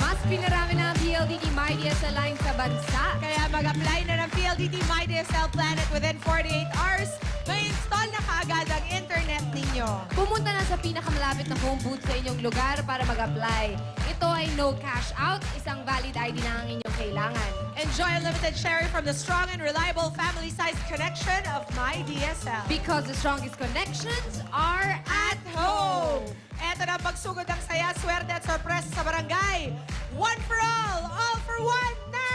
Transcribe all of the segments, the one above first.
Mas pinarami na ang PLDT MyDSL line sa bansa. Kaya mag-apply na ng PLDT MyDSL Planet within 48 hours. May install na kaagad ang internet ninyo. Pumunta na sa pinakamalapit na phone booth sa inyong lugar para mag-apply. Ito ay no cash out, isang valid ID na ang inyong kailangan. Enjoy unlimited sharing from the strong and reliable family-sized connection of MyDSL. Because the strongest connections are at home. Eto na ang pagsugod ng saya, swerte at sorpresa sa barangay. One for all for one na!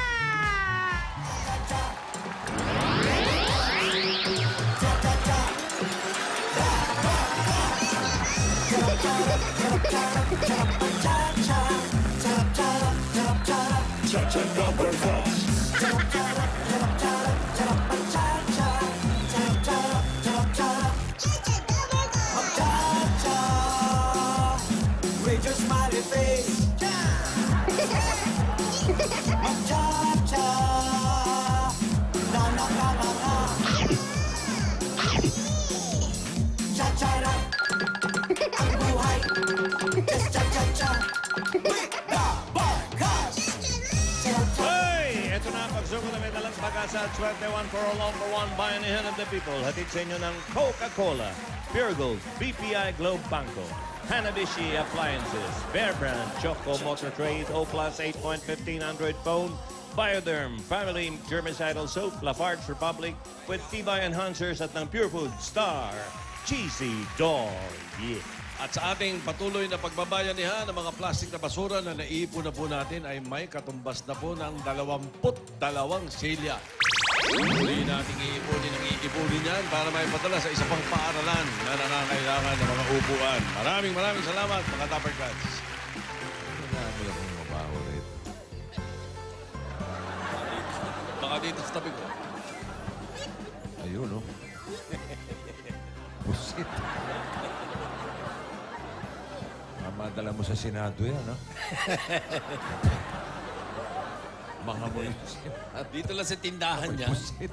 With your smiley face. Cha-cha. Na na na na na. Cha-cha-ra. Ang buhay. Just cha-cha-cha. With the Barkas. Hey! Ito na ang pagsugod na may dalang pag-asa at 21 for all for one bayanihan of the people. Hatid sa inyo ng Coca-Cola, Pure Gold, BPI Globe Banco, Hanabishi Appliances, Bear Brand, Choco Motor Trade, O Plus 8.15 Android phone, Bioderm, Family Germicidal Soap, Lafarge Republic, with Tibay Enhancers at ng Pure Food Star, Cheesy Dog. Yeah. At sa ating patuloy na pagbabayanihan ng mga plastik na basura na naiipon na po natin ay may katumbas na po ng 22 silya. Muli nating iipunin yan para may padala sa isa pang paaralan na nangangailangan ng mga upuan. Maraming salamat mga Dapper Cats. Marami akong mabaho rito. Baka dito sa tabi ko. Ayun, oh. Pusit. Madala mo sa Senado yan, no? Mga mo yung Senado. Dito lang sa tindahan niya. Pusit.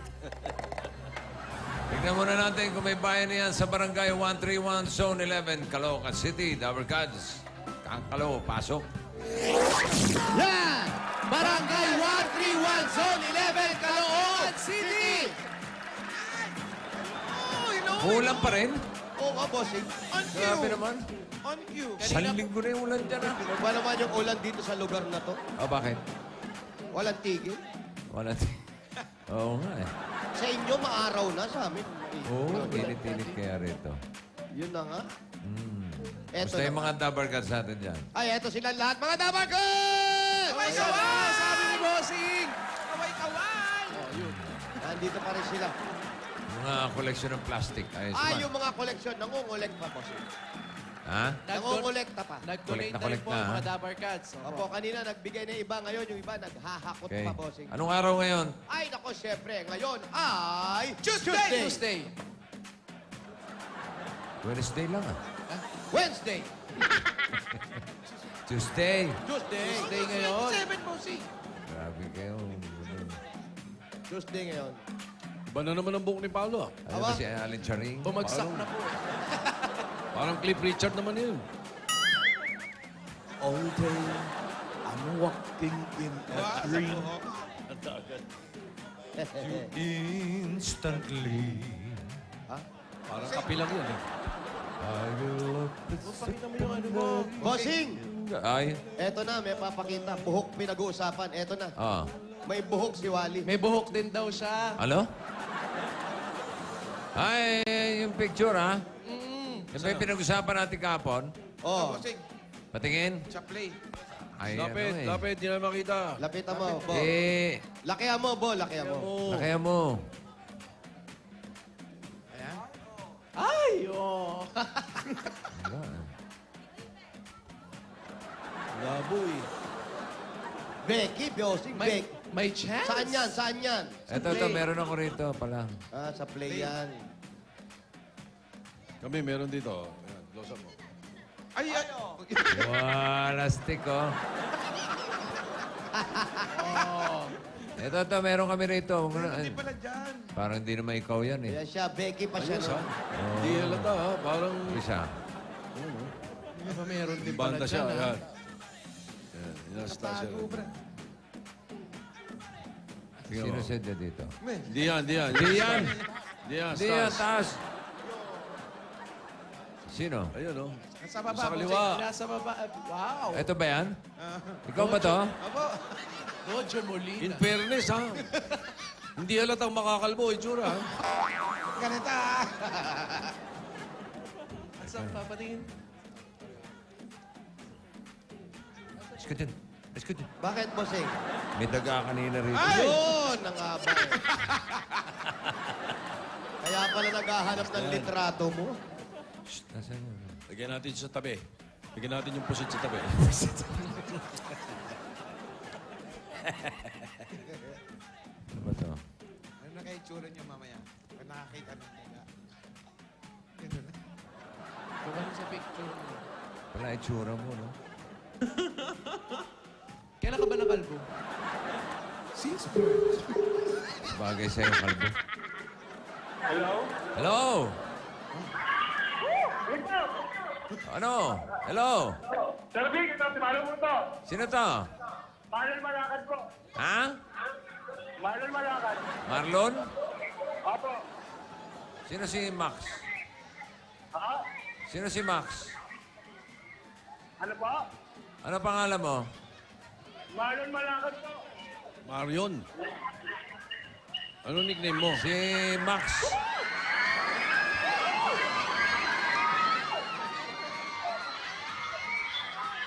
Tignan muna natin kung may bayan yan sa Barangay 131, Zone 11, Caloocan City. Dapper Cats. Kangkalo, pasok. Yan! Barangay 131, Zone 11, Caloocan City! Kulang pa rin? Oo nga, bossing. On cue. Grabe naman. On cue. Isang linggo na yung ulan dyan, ah. Ba naman yung ulan dito sa lugar na to? Oh, bakit? Walang tigil. Wala. Oo nga, eh. Sa inyo, maaraw na. Sa amin, Oo, init-init kaya rito. yun na nga. Eto Basta yung na. mga Dapper Cats natin dyan. Ay, eto sila lahat. Mga Dabarkos! Kaway! Sabi ni Bossing! Kaway-kaway! Nandito pa rin sila. Mga koleksyon ng plastic. Ayos Ah, ba? yung mga koleksyon. Nangungulek pa, bossing. Ha? Nangungulekta pa. Nag-donate na rin Collect po na, ang ha? mga Dapper Cats. Opo, kanina nagbigay na iba. Ngayon, yung iba naghahakot Okay. pa, bossing. Anong araw ngayon? Ay, nako, syempre. Ngayon ay... Tuesday! Wednesday lang, ah. Wednesday. Tuesday. Tuesday ngayon. 7, bossing. Grabe kayo. Tuesday ngayon. Iba na naman ang buhok ni Paolo, ah. Ano ba Aba. si Alin Charing? Bumagsak Paolo? na po eh. Parang Cliff Richard naman yun. All day, I'm walking in a dream. Instantly. Parang kapilang yun, eh. I will look the Bossing! Ay. Eto na, may papakita. Buhok pinag-uusapan. Eto na. Ah. May buhok si Wally. May buhok din daw siya. Ano? Ay, yung picture, ha? Yan ba yung pinag-usapan natin kahapon? Oh, Patingin? Sa play. Ay, Lapit, ano eh. lapit. Di na makita. lapitan mo, Bo. Eh, Lakihan mo, Bo. Lakihan mo. nakaya mo. Ayan. Ay, oh. Wala, eh. Laboy. Becky, Bossing, May, Beck. may chance. Saan yan? Saan yan? Ito, meron ako rito pala. Ah, sa play yan. Kami, meron dito. Ayan, close up mo. Ay, ay. Wala, stick, oh. Ito, meron kami rito. Hindi pala dyan. Parang hindi naman ikaw yan, eh. Yan siya, Becky pa siya. No? Hindi halata, ha? Parang... Isa. Meron din pala Banda siya, dyan, ha? ayan. Anastasia. Sino sedya dito? Diyan. Diyan! Diyan, Diyan, Stas. taas! Sino? Ayun, oh. Nasa baba, Sa kaliwa. Nasa baba. Wow. Ito ba yan? Ikaw ba to? Roger Molina. In fairness, ha? Hindi halatang makakalbo, itsura, ha? Ganito Saan papatingin? Isko dyan. Isko dyan. Bakit, bossing? May daga kanina rito. Yun, ang aba. Kaya pala naghahanap ng litrato mo. Shh, nasaan yun? Lagyan natin sa tabi. Lagyan natin yung pusit sa tabi. Ano ba to? Ano na kayo tsura niyo mamaya? Pag nakakita ng nila. Ganun na. Kung sa picture mo. Wala itsura mo, no? Kailan ka ba nakalbo? Since birth. Bagay sa'yo, kalbo. Hello? Hello? Ano? Hello? Sir Vic, ito si Marlon Punto. Sino to? Marlon Malakad po. Ha? Marlon Malakad. Marlon? Opo. Sino si Max? Ha? Sino si Max? Ano po? Ano pangalan mo? Marlon Malakad po. Marion. Ano nickname mo? Si Max.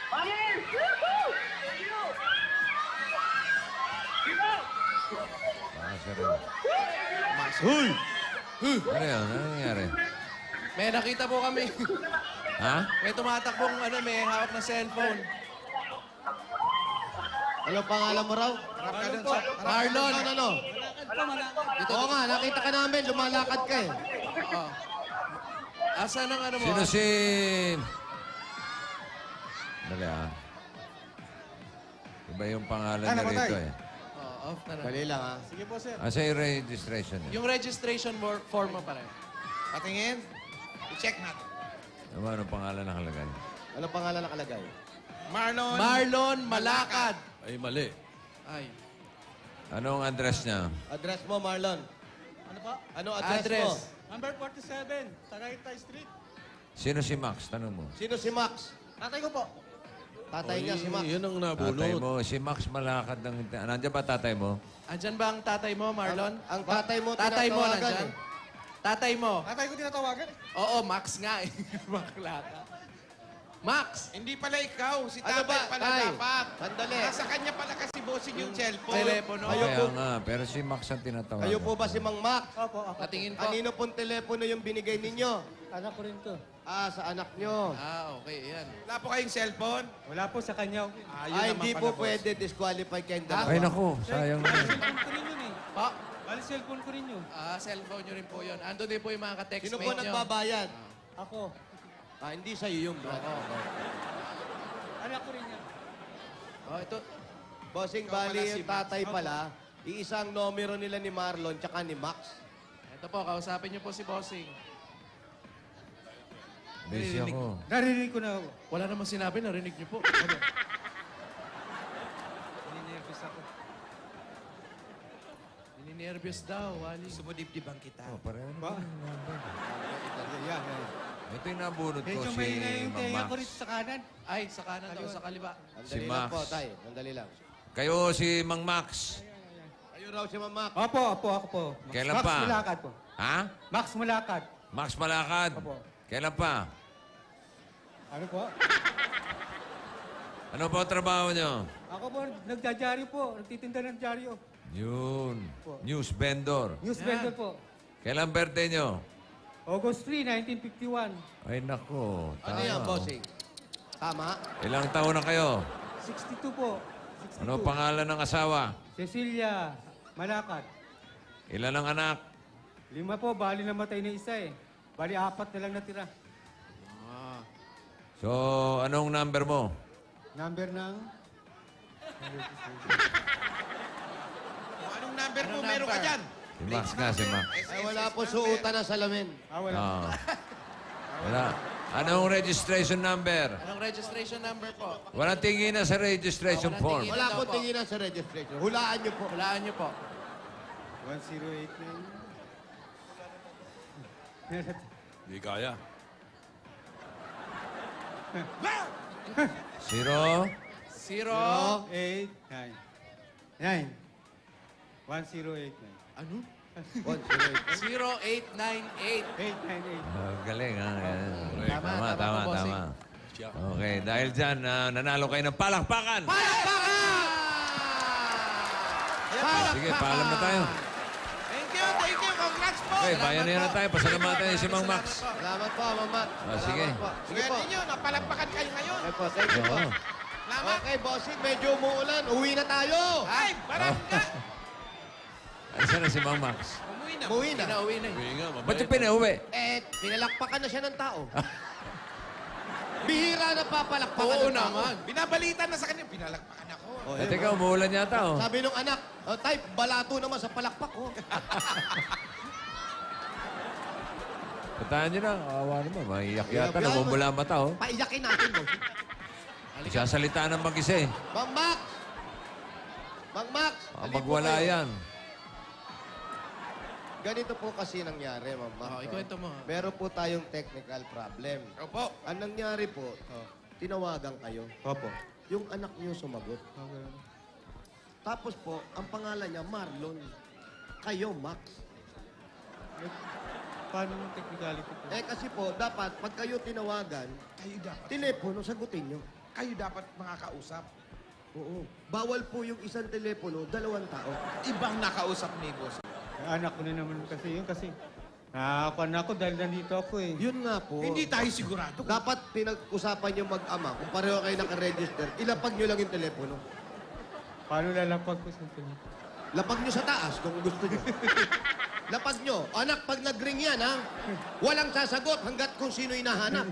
Marlon! Woohoo! Thank you! Dito! Ah, sorry. Huy! Ano yan? Ano nangyari? May nakita po kami. Ha? May tumatakbong may hawak na cellphone. Ano pangalan mo raw? Marlon! Ano? Oo nga, nakita ka namin. Lumalakad ka eh. Oo. Asan ang ano mo? Sino si... Dali ah. Iba yung pangalan niya rito eh. Off na na. Dali lang ha. Sige po, sir. Asa yung registration niya? Yung registration form mo pa rin. Patingin. I-check natin. Ano ba anong pangalan nakalagay? Ano pangalan nakalagay? Marlon. Marlon Malakad. Ay, mali. Ay. Anong address niya? Address mo, Marlon. Ano po? Ano address, Address. mo? Number 47, Tagaytay Street. Sino si Max? Tanong mo. Sino si Max? Tatay ko po. Tatay niya si Max. Yun ang Tatay nabunot. mo, si Max Malakad ng... Nandiyan ba tatay mo? Andyan ba ang tatay mo, Marlon? Ang tatay mo Tatay mo tinatawagan nandyan? eh. Tatay mo? Tatay ko tinatawagan. Oo, Max nga eh. Malakad. Max! Hindi pala ikaw, si Ano tatay ba? pala Tay, dapat. sandali. Nasa kanya pala kasi bossing yung cellphone. Telepono. Kayo Kaya po, nga, pero si Max ang tinatawagan. kayo po ba si Mang Max? Opo, ako. Patingin po. Kanino pong telepono yung binigay ninyo? Anak ko rin to. Ah, sa anak nyo. Ah, okay. Yan. Wala po kayong cellphone? Wala po sa kanya. Ay, hindi po pwede disqualify kayong dalawa. Ay, naku, sayang naman. Cellphone ko rin yun eh. Pa? Bali, cellphone ko rin yun. Cellphone nyo rin po yun. Ando din po yung mga ka-text Sino mate po nyo. nagbabayad? Ako. Ah, hindi sa'yo yung bro. Anak ko rin yan. Oh, ito. Bossing, Ikaw pala bali si yung tatay pala, iisang numero nila ni Marlon tsaka ni Max. Ito po, kausapin nyo po si Bossing. Busy ako. Narinig ko na ako. Wala namang sinabi, narinig nyo po. Ninervous ako. Nininervyos daw, Wally. Sumudibdiban kita. Oh, pareho Ba? naman yung number. Yan. Ito yung nabunod ko Medyo si may na yung Mang tenga ko Max. rito sa kanan. Ay, sa kanan daw, sa kaliwa. Sandali lang Max. po, tay. Sandali lang. Kayo si Mang Max. Kayo raw si Mang Max. Opo, ako po. Kailan Max pa? Malakad po. Ha? Max Malakad. Max Malakad. Opo. Kailan pa? Ano po? Ano po ang trabaho nyo? Ako po, nagdadyaryo po. Nagtitinda ng dyaryo. Yun. News vendor. News vendor po. Kailan birthday nyo? August 3, 1951. Ay, nako. Ano Tama. yan, bossing? Tama? Ilang taon na kayo? 62 po. 62. Ano pangalan ng asawa? Cecilia Malakad. Ilan ang anak? 5 po, bali namatay na isa eh. Bali 4 na lang natira. So, anong number mo? Number ng... Kung anong number mo, meron ka dyan. Si Max nga, si Max. Ay, wala po suutan ng salamin. Ah, wala. Ah. Wala. Anong registration number? Anong registration number po? Walang tingin na sa registration Walang form. tingin. Wala daw po po. tinginan sa registration. Hulaan niyo po. Hulaan niyo po. 1089. Hindi kaya. Zero. 0. 889. 9. 1089. Ano? 108. 0898. 898. Galing, ha? Tama, Tama, tama, tama po, tama. Siya. Okay, dahil dyan, nanalo kayo ng palakpakan. Sige, paalam na tayo. Thank you, thank you. Congrats po. Okay, bayan na tayo. Pasalamatan si Mang Max. Salamat po, Mama. Sige. Salamat po. Sige Swerte po. nyo, napalakpakan kayo ngayon. Okay po, thank you po. Oo. Salamat. Okay, bossing, medyo umuulan. Uwi na tayo. Ay, parang nga. Asan na si Mang Max? Umuwi na. Umuwi na. Pinauwi na eh. Uwi nga, Ba't mabait. yung pinauwi? Pinalakpakan na siya ng tao. Bihira na papalakpakan Oo ng tao. naman. Binabalitan na sa kanya, pinalakpakan ako. Oh, Eh, yun, teka, umuulan yata, oh. Sabi nung anak, tay, balato naman sa palakpak, oh. Patahan nyo na. Kawawa naman. Maiyak Iyak yata. yan. Namumula ang mata, oh. Paiyakin natin, boss. Sasalita ng mag-isa, eh. Mang Max! Mang Max! halika Magwala kayo. yan. Ganito po kasi nangyari, Mang Max. Oh, ikwento mo. ha? Meron po tayong technical problem. Opo. Ang nangyari po, tinawagan kayo. Opo. Yung anak niyo sumagot. Okay. Tapos po, ang pangalan niya, Marlon. Kayo, Max. Paano yung technicality po? Eh kasi po, dapat pag kayo tinawagan, Kayo dapat. telepono, sagutin niyo. Kayo dapat makakausap. Oo. Bawal po yung isang telepono, 2 tao. Ibang nakausap ni boss. Anak ko na naman kasi yun kasi nakakuan ako dahil nandito ako eh. Yun nga po. Hindi tayo sigurado. Dapat pinag-usapan niyo mag-ama. Kung pareho kayo nakaregister, ilapag niyo lang yung telepono. Paano lalapag ko sa ito? Lapag niyo sa taas kung gusto niyo. Lapag niyo. Anak, pag nag-ring yan, ha? Walang sasagot hanggat kung sino hinahanap.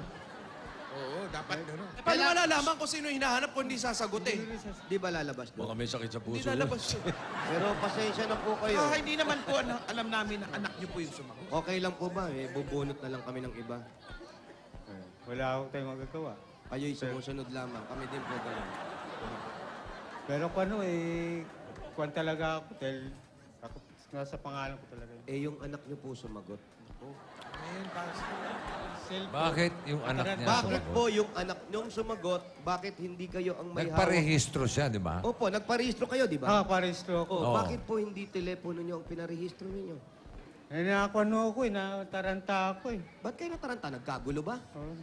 Oo, dapat gano'n. Eh, paano malalaman kung sino hinahanap kung hindi sasagot eh? Di ba lalabas Baka doon? may sakit sa Hindi puso. lalabas yun. Pero pasensya na po kayo. Ah, hindi naman po alam namin na anak niyo po yung sumagot. Okay lang po ba? Eh, bubunot na lang kami ng iba. Wala akong tayong magagawa. Kayo'y sumusunod lamang. Kami din po ganun. Pero kung ano eh, kuwan talaga ako dahil ako, nasa pangalan ko talaga yun. Eh, yung anak niyo po sumagot. Cellphone. Bakit yung anak niya Bakit sumagot? po yung anak niyong sumagot, bakit hindi kayo ang may hawak? Nagparehistro siya, di ba? Opo, nagparehistro kayo, di Ah, ba? parehistro ako. Oh, Oo. bakit po hindi telepono niyo ang pinarehistro ninyo? Eh, nakakuan ako eh, nataranta ako eh. Ba't kayo nataranta? Nagkagulo ba? Oh.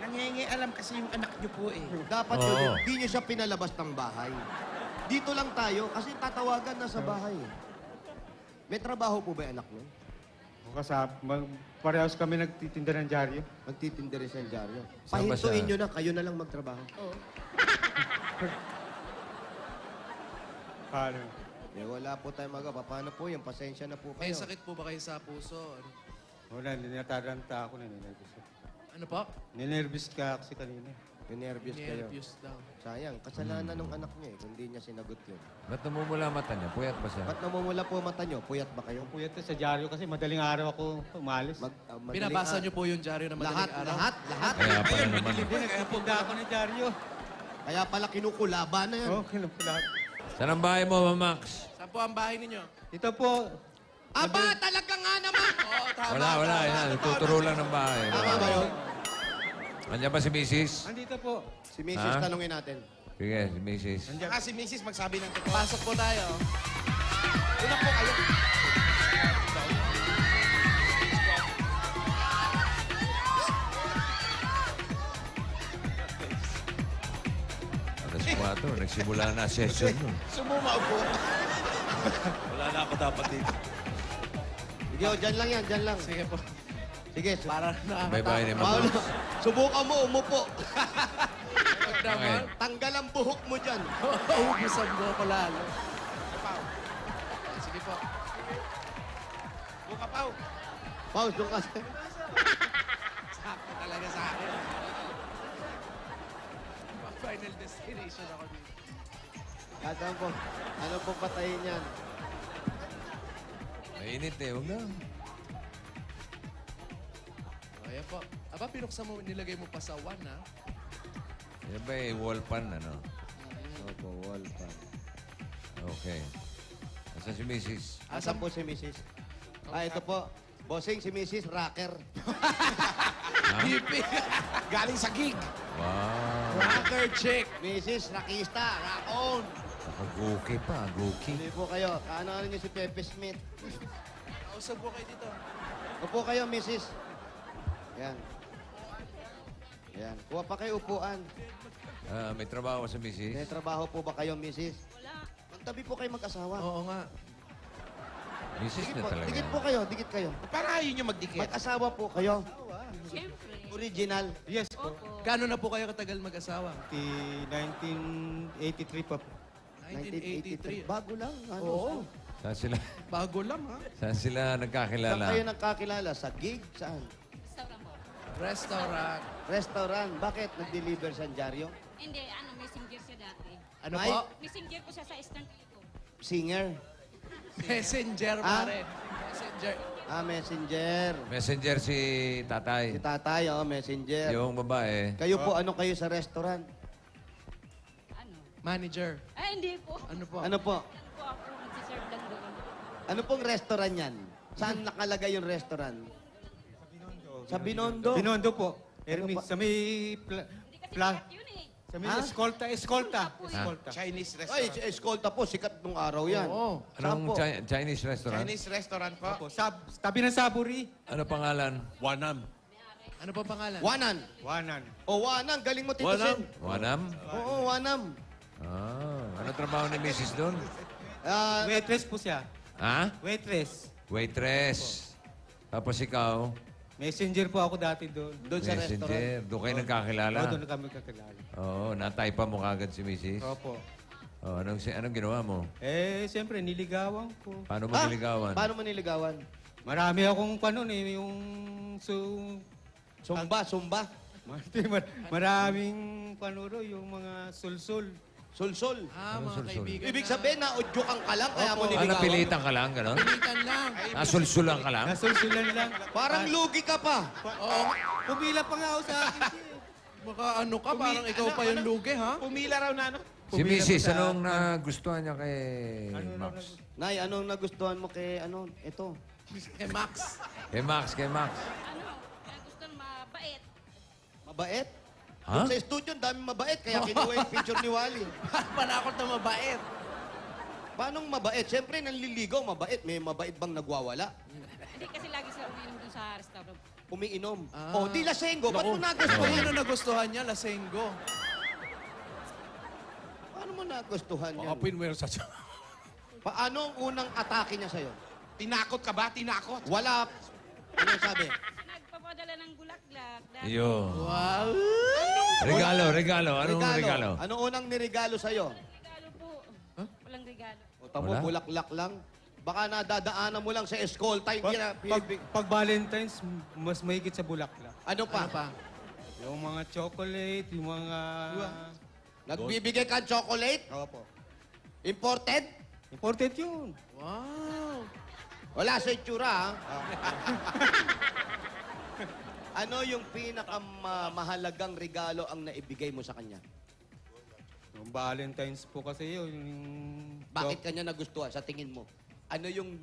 Nangyayang alam kasi yung anak niyo po eh. Dapat Oo. yun, hindi niyo siya pinalabas ng bahay. Dito lang tayo kasi tatawagan na sa bahay. May trabaho po ba yung anak niyo? Parehas kami nagtitinda ng dyaryo. Magtitinda rin sa dyaryo. Saan ba Pahintuin siya? niyo na, kayo na lang magtrabaho. Paano? Eh, wala po tayo magawa. Paano po yung pasensya na po May kayo. sakit po ba kayo sa puso? Ano, Wala, nataranta ako, ninervous ako. ano po? Ninervous ka kasi kanina. Nervous kayo. Nervous daw. Sayang, kasalanan ng anak niya eh, kung di niya sinagot yun. Ba't namumula mata niya? Puyat pa siya. Ba't namumula po mata niyo? Puyat ba kayo? Puyat sa dyaryo kasi madaling araw ako umalis. Madaling Binabasa araw. niyo po yung dyaryo na Lahat, madaling araw? lahat. Kaya pala naman. Hindi, nagtitinda ako ng dyaryo. Kaya pala kinukulaba na yan. Oh, lahat. Saan ang bahay mo, Ma'am Max? Saan po ang bahay ninyo? Ito po, Aba, talaga nga naman! Oo, tama. Wala. Yan. Tuturo lang ng bahay. Tama ba yun? Andiyan ba si Mrs.? andito po. Si Mrs. Ha? tanungin natin. Sige, si Mrs. Saka si Mrs. magsabi ng totoo. Pasok po tayo. Una po kayo. Alas 4, nagsimula na session nun. Sumumao po. Wala na ako dapat dito. Sige, oh, dyan lang yan, dyan lang. Sige po. Sige, Para Bye-bye nakakatakot. ni Ma'am Paolo, Max. subukan mo, umupo. Huwag naman. Tanggal ang buhok mo dyan. Hugusan mo ako lalo. Sige po. Buka Pao. Pause, doon ka. Sakto talaga sa akin. Final destination ako dito. Katan po, ano po patayin yan? Mainit eh, huwag na. Ayan po? Aba, pinuksan mo, nilagay mo pa sa 1, ha? Yan ba wall pan, ano? Opo, wall pan. Okay. Asa si Mrs.? Asan po si Mrs.? Ito po. Bossing, si Mrs. Rocker. BP! Galing sa gig! Wow. Rocker chick! Mrs. Rockista, rock on. Nakaguki pa, guki. Hindi po kayo. Kaano niyo si Pepe Smith. Kausap po kayo dito. Upo kayo, Mrs. Yan. Yan. Kuha pa kayo upuan. May trabaho sa May Mrs.? trabaho po ba kayo, Mrs.? Wala. Magtabi po kayo mag-asawa. Oo nga. Mrs. Dikit na po, talaga. dikit po kayo, dikit kayo. Parang ayaw nyo magdikit. Mag-asawa po kayo. Siyempre. Original. Yes po. Gano'n na po kayo katagal mag-asawa? 1983 pa po. 1983. Bago lang. Ano? Oo. Saan sila, Bago lang, ha? saan sila Saan nagkakilala? kayo nagkakilala? Sa gig? Saan? Restaurant. Restaurant. Bakit? Nag-deliver San Diario? Hindi, messenger siya dati. Ano Ay. po? Messenger po siya sa Eastern Telecom. Singer. Messenger, Ah? pare. Messenger. Messenger. Messenger si Si tatay. tatay, messenger. Yung babae. Kayo po, ano kayo sa restaurant? Ano? Manager. Ay, hindi po. Ano po? Ano po? Lang po ako, nagsiserve lang doon. Ano pong restaurant yan? Saan nakalagay yung restaurant? Sa Binondo. Binondo po. Ano pa? Sa may... Hindi kasi sikat yun eh. Sa may Ha? Escolta. Escolta. Chinese Ay, restaurant. Escolta po, sikat nung araw yan. Oo. Saan Anong po? Chinese restaurant? Chinese restaurant po. Opo. Tabi ng Saburi. Ano pangalan? Wanam. Ano pa pangalan? Wanan. Wanan. O, Wanan. Galing mo, Tito Wanam. Sen. Wanam? Oo, Wanam. Ano trabaho ni Mrs. doon? Ah, Waitress po siya. Ha? Waitress. Waitress. Tapos ikaw? Messenger po ako dati doon. doon sa restaurant. Messenger. Doon kayo nagkakilala? Doon na kami kakilala. Oo, nataypa mo kagad si Mrs. Opo. Oh, anong ginawa mo? Siyempre, niligawan ko. Paano mo Ah, niligawan? Paano mo niligawan? Marami akong yung... Sumba. Maraming panuro, yung mga sulsul. Sulsul. Ah, Anong mga sulsul? kaibigan Ibig na. sabihin na udyukan ka lang, kaya mo Ah, niligawan. napilitan ka lang, gano'n? Pilitan lang. Nasulsulan ka lang? Nasulsulan lang. Parang lugi ka pa. Oo. Pumila pa nga ako sa akin. Baka ano ka, parang ikaw pa yung lugi, ha? Pumila raw na ano? Si Mrs. anong nagustuhan niya kay Max? Nay, anong nagustuhan mo kay ito? Kay Max. Kay Max, kay Max. Ano? Kaya gusto mabait. Mabait? Ha? Doon sa studio, daming mabait, kaya kinuha yung picture ni Wally. Panakot na mabait. Paano mabait? Siyempre, nanliligaw, mabait. May mabait bang nagwawala? Hindi kasi lagi sila umiinom doon sa restaurant. Umiinom. Ah. O, di lasenggo. Ba't mo Kung nagustuhan? ano nagustuhan niya, lasenggo. Paano mo nagustuhan yan? Makapinwer sa... Paano ang unang atake niya sa'yo? Tinakot ka ba? Tinakot. Wala. Ano sabi? Kasi nagpapadala ng bulaklak. Dahil Iyo. Wow. Regalo. Anong regalo? Ano unang niregalo sa'yo? regalo po. Walang regalo. O, tamo, Wala? bulaklak lang. Baka nadadaanan mo lang sa escolta. Hindi na Pag Valentine's, mas mahigit sa bulaklak. Ano pa? Ano pa? Yung mga chocolate, yung mga... Nagbibigay ka ng chocolate? Opo. Imported? Important yun. Wow. Wala sa itsura, ha? Ano yung pinakamahalagang regalo ang naibigay mo sa kanya? Yung Valentine's po kasi yun. Yung... Bakit kanya nagustuhan sa tingin mo? Ano yung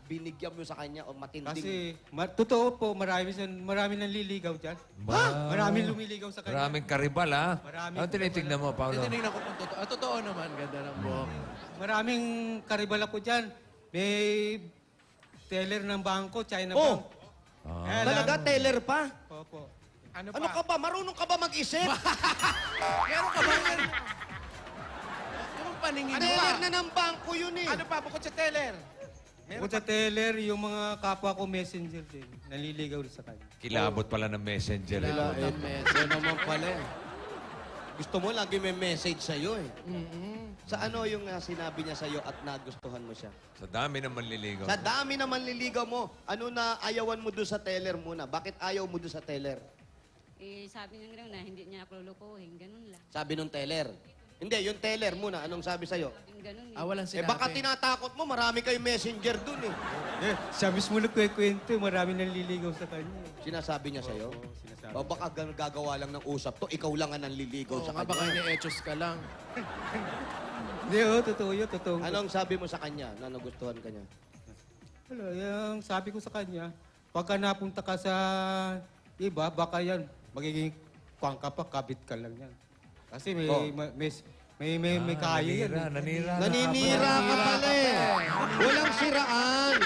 binigyan mo sa kanya o matinding? Kasi, totoo po, marami nang liligaw dyan. Ba? Maraming lumiligaw sa kanya. Maraming karibal, ha? Maraming Ano tinitignan mo, Paolo? Titinignan ko kung totoo. Totoo naman, ganda ng buhok. Maraming karibal ako dyan. May teller ng bangko, China Oh! Bank. Ah. Kaya Talaga, lang- teller pa? Opo. Ano Ano pa? ka ba? Marunong ka ba mag-isip? Meron ka ba yan? Yung paningin mo. Teller na ng bangko yun eh. Ano pa? Bukod sa teller. Bukod sa teller, yung mga kapwa ko messenger din. Naliligaw sa kanya. Kilabot pala ng messenger. Kilabot ito. ng messenger. Yan naman pala eh. Gusto mo lagi may message sa'yo eh. Sa ano yung sinabi niya sa'yo at nagustuhan mo siya? Sa dami ng manliligaw. Sa dami na manliligaw mo, ano na ayawan mo doon sa teller muna? Bakit ayaw mo doon sa teller? Eh, sabi niya na hindi niya ako lulukuhin. Ganun lang. Sabi nung teller. Hindi, yung teller muna. Anong sabi sa'yo? Yung ganun eh. Walang Eh sinabi. baka tinatakot mo, marami kayong messenger dun eh. Siya mismo nagkwento, marami nang liligaw sa kanya. Sinasabi niya sa'yo? Oo, sinasabi. O baka gagawa lang ng usap to, ikaw lang ang nanliligaw Oo sa nga, baka kanya. ini-echos ka lang. Hindi, totoo yun, totoo. Anong sabi mo sa kanya na nagustuhan ka niya? Wala, yung sabi ko sa kanya, pagka napunta ka sa iba, baka yan, magiging kwang ka pa, kabit ka lang yan. Kasi may, Oh. may kaya yan. Nanira. Naninira ka pala eh. Walang siraan.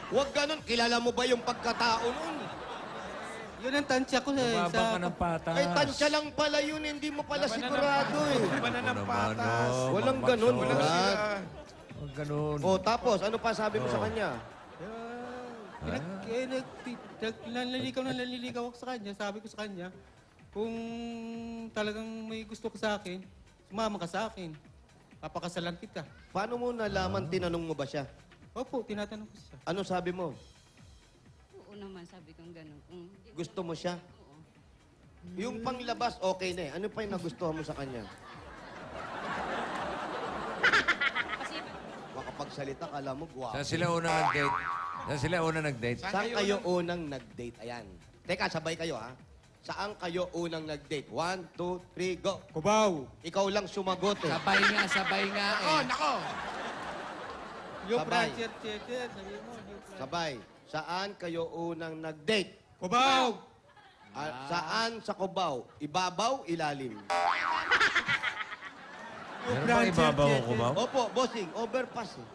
Huwag ganun. Kilala mo ba yung pagkatao nun? Yun ang tansya ko Bumaba ka sa... ng patas. Ay, tansya lang pala yun. Hindi mo pala sigurado eh. Ano naman, oh, Walang Max, ganun. oh. Walang sira. Huwag ganun. O tapos, ano pa sabi mo sa Oh. kanya? Naliligaw ako sa kanya. Sabi ko sa kanya, kung talagang may gusto ka sa akin, sumama ka sa akin. Papakasalan kita. Paano mo nalaman, tinanong mo ba siya? Opo, tinatanong ko siya. Ano sabi mo? Oo naman, sabi kong ganun. Kung hindi Gusto mo siya? Oo. Yung panglabas, okay na eh. Ano pa yung nagustuhan mo sa kanya? Kasi Makapagsalita, kala mo, guwapo. Saan sila unang nag-date? Saan sila unang nag-date? Saan kayo unang nag-date? Ayan. Teka, sabay kayo ha. Saan kayo unang nag-date? 1, 2, 3, go. Kubaw! Ikaw lang sumagot eh. Sabay nga eh. Nako! Yung Sabay. Francis Cheter, sabi mo. Sabay. Saan kayo unang nag-date? Kubaw! Saan sa Cubao? Ibabaw, ilalim. Meron bang ibabaw ko, Kubaw? Opo, bossing. Overpass eh.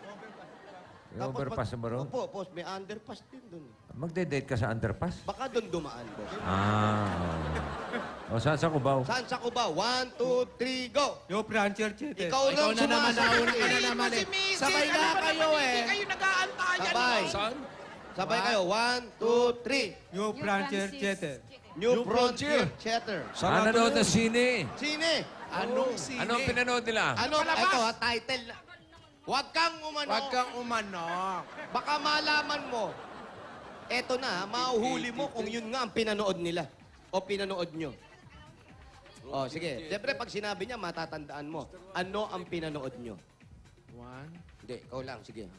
Yung overpass na ba ron? Opo, boss. May underpass din dun. Magde-date ka sa underpass? Baka dun dumaan, boss. O, saan sa Cubao? Saan sa Cubao? 1, 2, 3, go! Yung Francis Cheter. Ikaw Ikaw lang na naman, sumasagot nauna ka na eh. naman eh. Missy, Sabay ano nga ba kayo naman, eh. Hindi kayo nag-aantayan. Sabay. Saan? Sabay kayo. 1, 2, 3. Yung Francis Cheter. New Frontier Theater. Nanonood na sine. Sine? Anong sine? Ano ang pinanood nila? Ano? Ito ha, title. Huwag kang umano. Huwag kang umanok. Baka malaman mo. Eto na, mahuhuli mo kung yun nga ang pinanood nila. O pinanood nyo. O, sige. Siyempre, pag sinabi niya, matatandaan mo. Ano ang pinanood nyo? 1. Hindi, ikaw lang. Sige.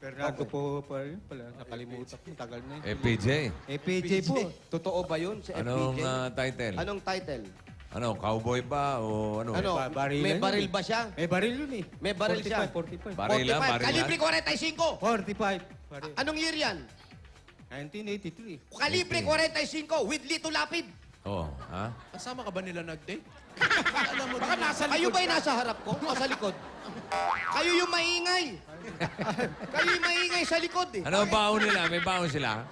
Fernando po pa rin pala. Nakalimutan ko. Tagal na yun. FPJ. PJ po. Totoo ba yun si Anong FPJ? title? Anong title? Ano, cowboy ba o ano? Ano? Barilan May yun baril eh. ba siya? May baril yun eh. May baril siya. 45. Barilan, 45. barilan. Kalibre 45. 45. Baril. Anong year yan? 1983. Kalibre 45 with Lito Lapid. Oh, ha? Kasama ka ba nila nag-date? Alam mo Baka din. nasa Kayo likod ba yung nasa harap ko o sa likod? Kayo yung maingay. Kayo yung maingay sa likod eh. Ano ang baon nila? May baon sila?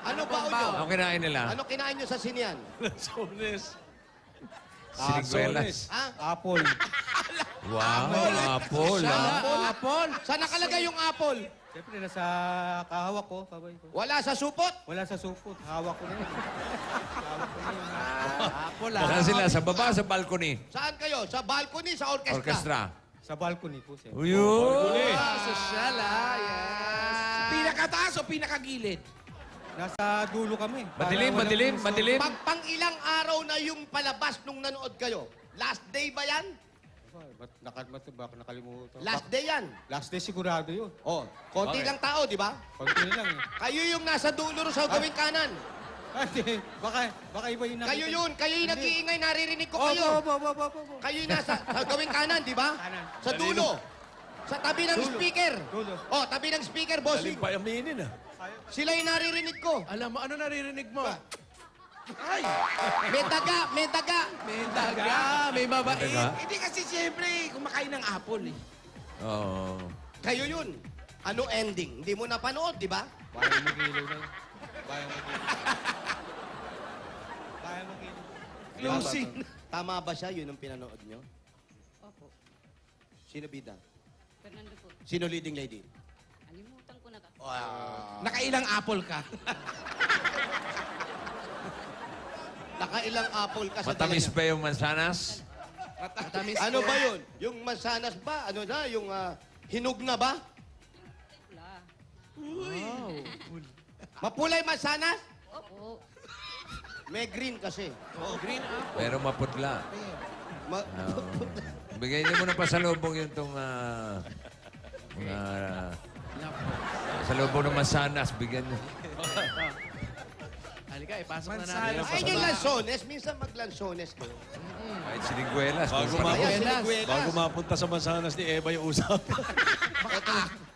Ano ba nyo? Ano kinain nila? Ano kinain nyo sa sinian? Sones. Siniguelas. Ha? Apple. Wow, apple, ha? Apple. Saan nakalagay yung apple? Siyempre, nasa kahawak ko. Kabay ko. Wala sa supot? Wala sa supot. Hawak ko na yun. Hawak ko na yun. Apple Saan sila? Sa baba, sa balcony? Saan kayo? Sa balcony, sa orkestra? Orkestra? Sa balcony po, sir. Uyun! Social yes. Pinakataas o pinakagilid? Nasa dulo kami. Madilim, Para madilim, walang- madilim. Pang ilang araw na yung palabas nung nanood kayo? Last day ba yan? Baka nakalimutan. Last day yan. Last day sigurado yun. Oh, konti lang tao, di ba? Konti lang eh. Kayo yung nasa dulo ro sa gawing kanan. Hindi. Baka iba yung Kayo yun, kayo yung nag-iingay, naririnig ko Opo, kayo. opo. Kayo yung nasa sa gawing kanan, di ba? Kanan. Sa dulo. Sa tabi ng speaker. Dulo. Oh, tabi ng speaker, bossing. Daling pa aminin ah. Sila yung naririnig ko. Alam mo, ano naririnig mo? May daga, may daga. May daga, may mabait. Daga? Hindi kasi siyempre kumakain ng apple eh. Oo. Kayo yun. Ano ending? Hindi mo napanood, di ba? Bayang magilaw na yun. Bayang magilaw. Bayang magilaw. Closing. Tama ba siya? Yun ang pinanood nyo? Opo. Sino bida? Fernando po. Sino leading lady? Alimutan ko na ka. Nakailang apple ka? Nakailang apple ka sa Matamis dala niya? pa yung mansanas? Matamis Ano ba yun? Yung mansanas ba? Ano na? Yung hinog na ba? Wala. Mapulay mansanas? Opo. May green kasi. Oh, green apple. Pero maputla. Ma- Bigay niyo muna pasalubong yung itong mga pasalubong ng mansanas. Bigyan niyo. Halika, ipasok na natin. Ay, yung lansones. Minsan maglansones kayo. Kahit siniguelas. Bago mapunta sa mansanas ni Eva yung usap.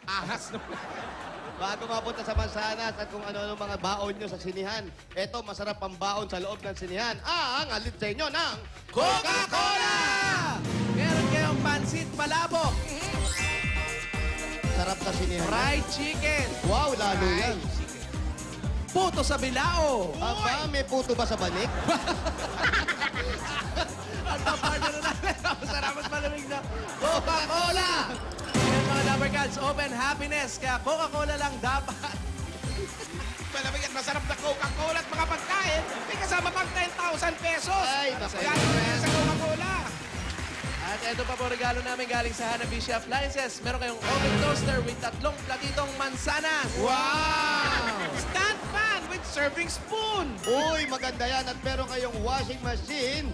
Ahas na. Bago mapunta sa mansanas at kung ano-ano mga baon nyo sa sinihan. Ito, masarap ang baon sa loob ng sinihan. Ang alit sa inyo ng Coca-Cola! Meron kayong pansit palabok, sarap sa sinihan. fried chicken, Wow, lalo yan. puto sa bilao. Aba, may puto ba sa banik? At papartner na natin ang masarap at malamig na Coca-Cola! Ayan mga Dabber Cats, open happiness. Kaya Coca-Cola lang dapat. Malamig at masarap na Coca-Cola at mga pagkain. May kasama pang 10,000 pesos. Ay, naku. Regalo natin sa Coca-Cola. At ito pa po regalo namin galing sa Hanabishi Appliances. Meron kayong oven toaster with 3 platitong mansanas. Wow! Stand fan with serving spoon. Uy, maganda yan. At meron kayong washing machine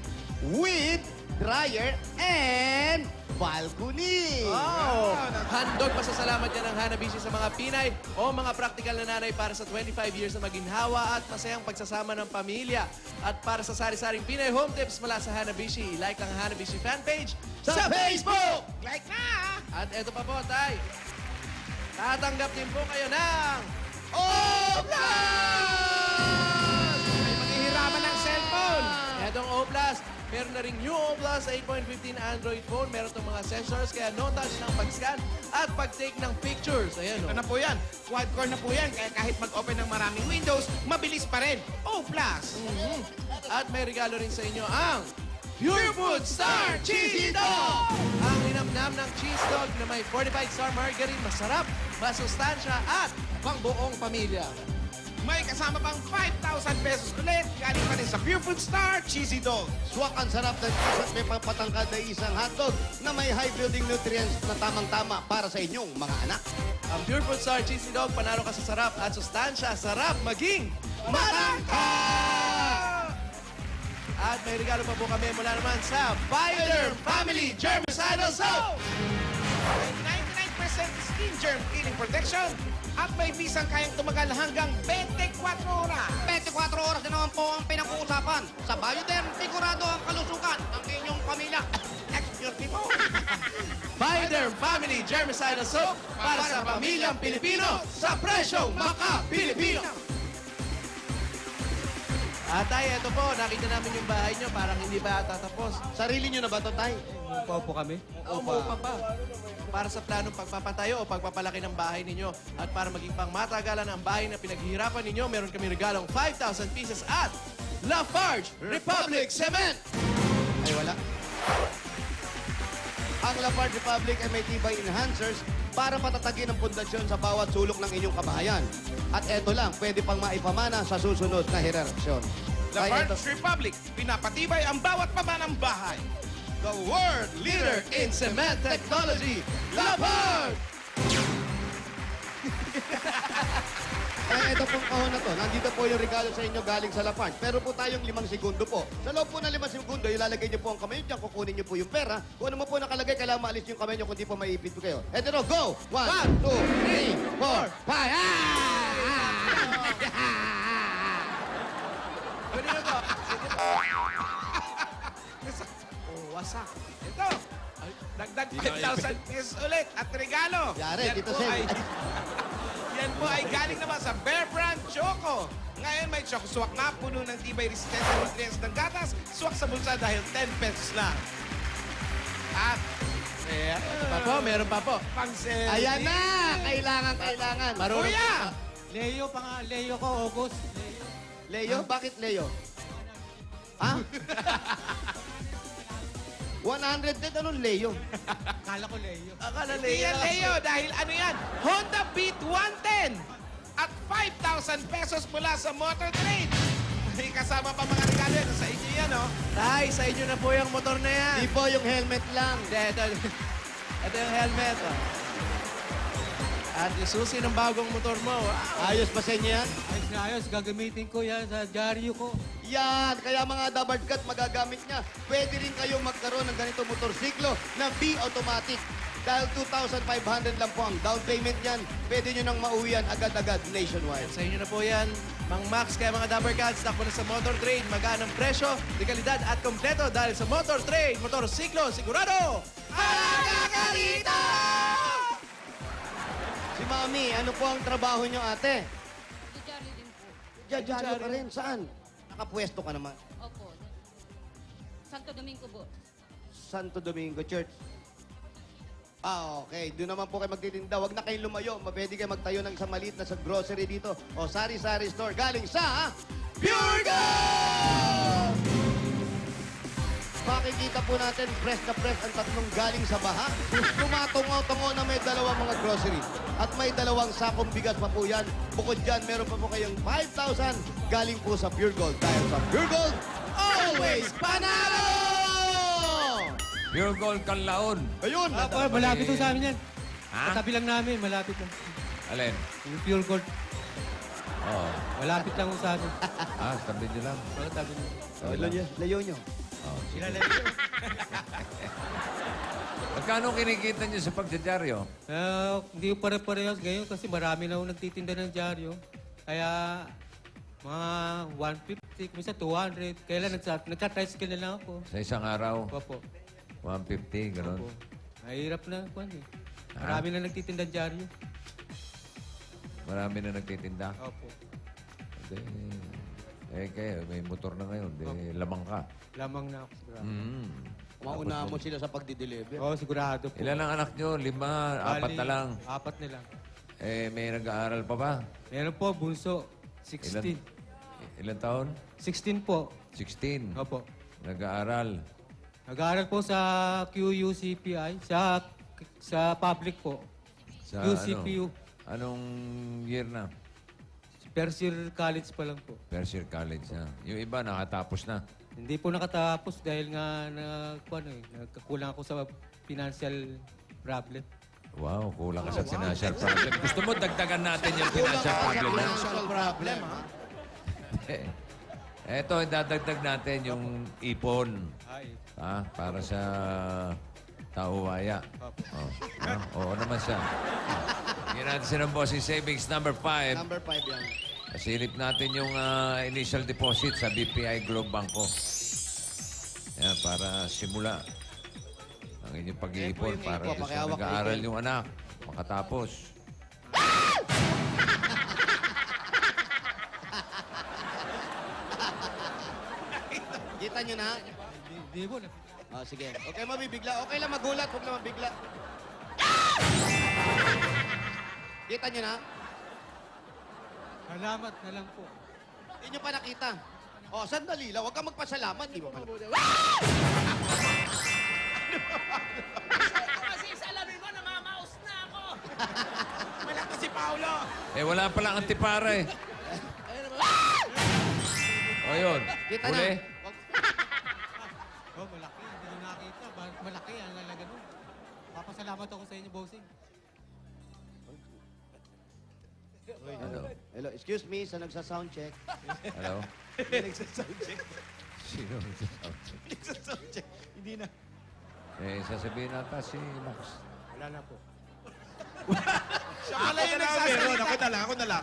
with dryer and balcony. Wow! Handog pasasalamat yan ng Hanabishi sa mga Pinay o mga practical na nanay para sa 25 years na maginhawa at masayang pagsasama ng pamilya. At para sa sari-saring Pinay home tips mula sa Hanabishi, like ang Hanabishi fan page sa Facebook! Like na! At eto pa po, Tay. Tatanggap din po kayo ng Oplas! May maghihiraman ng cellphone. Etong O+, meron na rin new O+, 8.15 Android phone. Meron itong mga sensors, kaya no touch ng pag-scan at pag-take ng pictures. Ayan, Ito na po yan. Quad-core na po yan. Kaya kahit mag-open ng maraming windows, mabilis pa rin. Oplas! At may regalo rin sa inyo ang Pure Food Star Cheesy Dog! Ang linamnam ng cheese dog na may fortified star margarine, masarap, masustansya at pangbuong pamilya. May kasama pang 5,000 pesos ulit. Galing pa rin sa Pure Food Star Cheesy Dog. Swak ang sarap ng cheese at may papatangkad na isang hotdog na may high building nutrients na tamang-tama para sa inyong mga anak. Ang Pure Food Star Cheesy Dog, panalo ka sa sarap at sustansya. Sarap maging matangkad! At may regalo pa po kami mula naman sa Bioderm Family Germicidal Soap! May 99% skin germ killing protection at may visang kayang tumagal hanggang 24 oras. 24 oras na naman po ang pinag-uusapan. Sa Bioderm, sigurado ang kalusugan ng inyong pamilya. Excuse me po. Bioderm Family Germicidal Soap para sa pamilyang Pilipino sa presyong maka-Pilipino. At Tay, eto po, nakita namin yung bahay nyo, parang hindi pa tatapos. Sarili nyo na ba ito, Tay? Upo kami. Umuupa pa. Para sa planong pagpapatayo o pagpapalaki ng bahay ninyo. At para maging pangmatagalan ang bahay na pinaghihirapan ninyo, meron kami regalong 5,000 pieces at Lafarge Republic Cement! Ay, wala. Ang Lafarge Republic ay may tibay enhancers para patatagin ang pundasyon sa bawat sulok ng inyong kabahayan. At eto lang, pwede pang maipamana sa susunod na henerasyon. Lafarge Republic, pinapatibay ang bawat pamanang bahay. The world leader In cement technology, Lafarge! Ito pong kahon na to, nandito po yung regalo sa inyo galing sa Lafarge. Pero po tayong 5 segundo po. Sa loob po ng 5 segundo, ilalagay niyo po ang kamay niyo dyan, kukunin niyo po yung pera. Kung ano mo po nakalagay, kailangan maalis yung kamay niyo kung di po maiipit po kayo. Eto no, go! 1, 2, 3, 4, 5. Pwede na po. wasak. Ito, dagdag 5,000 pesos ulit at regalo. Yari, Tito Sen. Yan po ay galing naman sa Bear Brand Choco. Ngayon may Choco Swak na puno ng tibay resistensya nutrients ng gatas. Swak sa bulsa dahil 10 pesos lang. At, Pa po, meron pa po. pang-selfie. Ayan na! Kailangan. Marunong Kuya! Leo pa nga. Leo ko, August. Leo? Bakit Leo? Ha? 100 din, anong Leo? Kala ko Leo. Akala Hindi yan, Leo, dahil ano yan? Honda Beat 110 at 5,000 pesos mula sa Motor Trade. May kasama pa mga regalo yan. Sa inyo yan, oh. Tay, sa inyo na po yung motor na yan. Di po yung helmet lang. Ito yung helmet. Oh. At isusi ng bagong motor mo. Wow. Ayos pa sa inyo yan? na ayos, gagamitin ko yan sa dyaryo ko. Yan, kaya mga Dabarkat magagamit niya. Pwede rin kayong magkaroon ng ganito motorsiklo na B-automatic. Dahil 2,500 lang po ang down payment niyan, pwede nyo nang mauwian agad-agad nationwide. Sa inyo na po yan, Mang Max, kaya mga Dabber Cats, takbo na sa Motor Trade. Magaan ang presyo, dekalidad at kompleto dahil sa Motor Trade. Motorsiklo, sigurado! Alagalita! Si Mami, ano po ang trabaho nyo, ate? Diyan din po. Diyan pa rin. Saan? Nakapwesto ka naman. Opo. Santo Domingo po. Santo Domingo Church. Okay. Doon naman po kayo magtitinda. Huwag na kayong lumayo. Mapwede kayo magtayo ng isang maliit na sa grocery dito. O sari-sari store. Galing sa Pure Gold! Makikita po natin, fresh na fresh ang tatlong galing sa baha. Tumatungo-tungo na may dalawang mga grocery. At may dalawang sakong bigas pa po yan. Bukod dyan, meron pa po kayong 5,000 galing po sa Pure Gold. Dahil sa Pure Gold, always panalo! Pure Gold Canlaon. Ayun! Malapit to sa amin yan. Ha? Katabi lang namin, malapit lang. Alin? Yung Pure Gold, Oo. malapit lang sa amin. Tabi niyo lang. Katabi lang. Layo nyo. Oh, magkano kinikita niyo sa pagdadyaryo? Hindi ko pare-parehas ngayon kasi marami na ako nagtitinda ng dyaryo. Kaya mga 150, kumisa 200. Kailan nagsa-tricycle na lang ako. Sa isang araw? Opo. 150, gano'n. Opo. Mahirap na. Marami na nagtitinda ng dyaryo. Marami na nagtitinda? Opo. Kayo, may motor na ngayon. Lamang ka. Lamang na ako sigurado. Mauna mo sila sa pagdi-deliver. Oo, sigurado po. Ilan ang anak nyo? 5, 4 na lang. 4 na lang. May nag-aaral pa ba? Meron po, bunso. 16. Ilan taon? 16 po. 16. Opo. Nag-aaral. Nag-aaral po sa QUCPI, sa public po. Sa QCPU. Anong year na? First year college pa lang po. First year college na. Yung iba, nakatapos na. Hindi po nakatapos dahil nga nagkakulang ako sa financial problem. Wow, kulang ka sa financial problem. Gusto mo dagdagan natin yung financial problem na? Financial problem, ha? Eto, dadagdag natin yung ipon. Ay. Para sa tauwaya. Oo naman siya. Bigyan natin siya ng bossing savings number 5. Number 5 yan. Pasilip natin yung initial deposit sa BPI Globe Banco. Yan, para simula ang inyong pag-iipon para ipo, sa pakiawak nag-aaral ipon. yung anak. Makatapos. Kita nyo na? Hindi po. Sige. Okay, mabibigla. Okay lang magulat. Huwag lang mabigla. Kita nyo na? Salamat na lang po. Hindi nyo pa nakita. Sandali lang. Huwag kang magpasalamat. Di ba pala? Kasi salamin mo, namamaos na ako. Malaki si Paolo. Wala palang antipara eh. O yun. Kita Huli. na. Malaki. Hindi nyo nakita. Malaki ang lalaga nun. Papasalamat ako sa inyo, bossing. Ano? Hello, excuse me, sa nagsa-sound check. Hello? Nagsasound check. Sino nagsasabi? Nagsasound check. Hindi na. Sasabihin nata si Max. Wala na po. Siya pala yung nagsasalita. Ako na lang.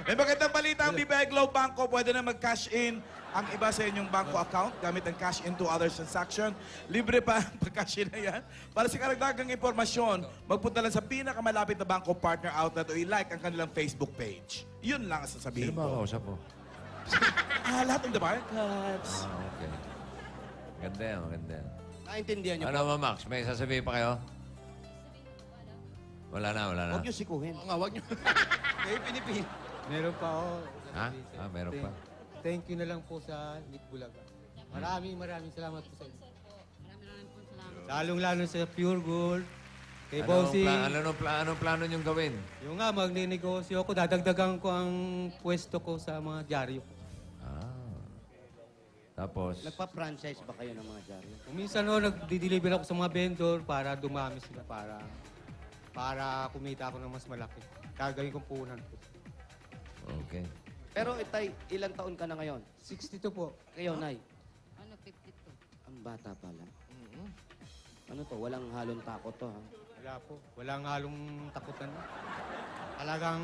May magandang balita ang BPI Globe Banco. Pwede na mag-cash in ang iba sa inyong banko account gamit ang cash in to other transaction. Libre pa ang pag-cash in na yan. Para sa karagdagang impormasyon, magpunta lang sa pinakamalapit na banko partner outlet o i-like ang kanilang Facebook page. Yun lang ang sasabihin Sino ba ko. kausap mo? Lahat ng Dabarkats. Okay. Maganda yan, maganda yan. Naintindihan nyo Ano ba, Max? May sasabihin pa kayo? Wala na. Huwag nyo sikuhin. Huwag niyo. Kayo pinipin. Meron pa ako. Ha? Meron pa. Thank you na lang po sa Nick Bulaga. Maraming salamat po sa inyo. Maraming po salamat. Lalong-lalo sa Pure Gold. Kay Anong Bossing. anong plano niyong gawin? Yung nga, magninegosyo ako. Dadagdagan ko ang pwesto ko sa mga dyaryo ko. Tapos, Nagpa-franchise ba kayo ng mga dyaryo? Minsan nagdi-deliver ako sa mga vendor para dumami sila, para kumita ako ng mas malaki. Gagawin kong punan po. okay. Pero itay, ilang taon ka na ngayon? 62 po. Kayo, Nay? Ano, 52. Ang bata pala. Ano to? Walang halong takot to, ha? Wala po. Walang halong takutan. Talagang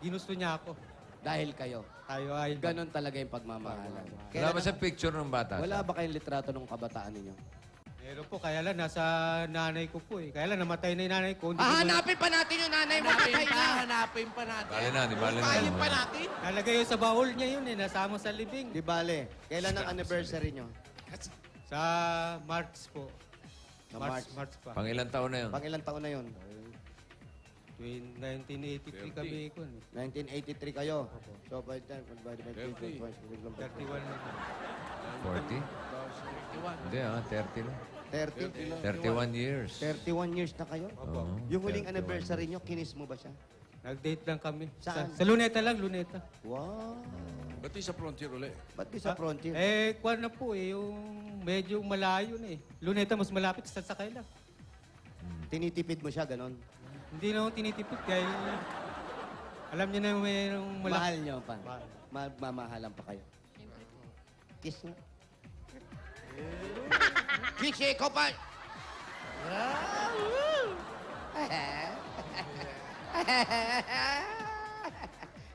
ginusto niya ako. Dahil kayo. Tayo ay... Ganon talaga yung pagmamahalan. Wala ba sa picture ng bata? Wala ba kayong litrato ng kabataan ninyo? Meron po, kaya lang nasa nanay ko po eh. Kaya lang namatay na yung nanay ko. Hindi ko Hanapin pa natin yung nanay mo. Patay na. Hanapin pa natin. Bale na, di bale na. Kain pa natin. Nalagay yun sa baul niya yun eh. Nasama sa libing. Di bale. Kailan ang anniversary nyo? Sa March po. Sa March. March pa. Pang ilang taon na yun? Pang ilang taon na yun? 1983 kami ko. 1983 kayo. So, by the time, by the 31 na. 40? Hindi 30 lang. 30? 31 years. 31 years na kayo? Oo, Yung huling 31 anniversary nyo, kinis mo ba siya? Nag-date lang kami. Saan? Sa Luneta lang, Luneta. Wow. Ba't di sa frontier uli? Ba't di sa frontier? Kuwan na po eh, yung medyo malayo na eh. Luneta mas malapit sa sakay lang. Tinitipid mo siya, ganon? Hindi na ako tinitipid kaya alam niyo na mayroong Mahal nyo pa. Mahal. Mamahalan pa kayo. Siyempre po. Kiss nga. Kiss eh, kopal!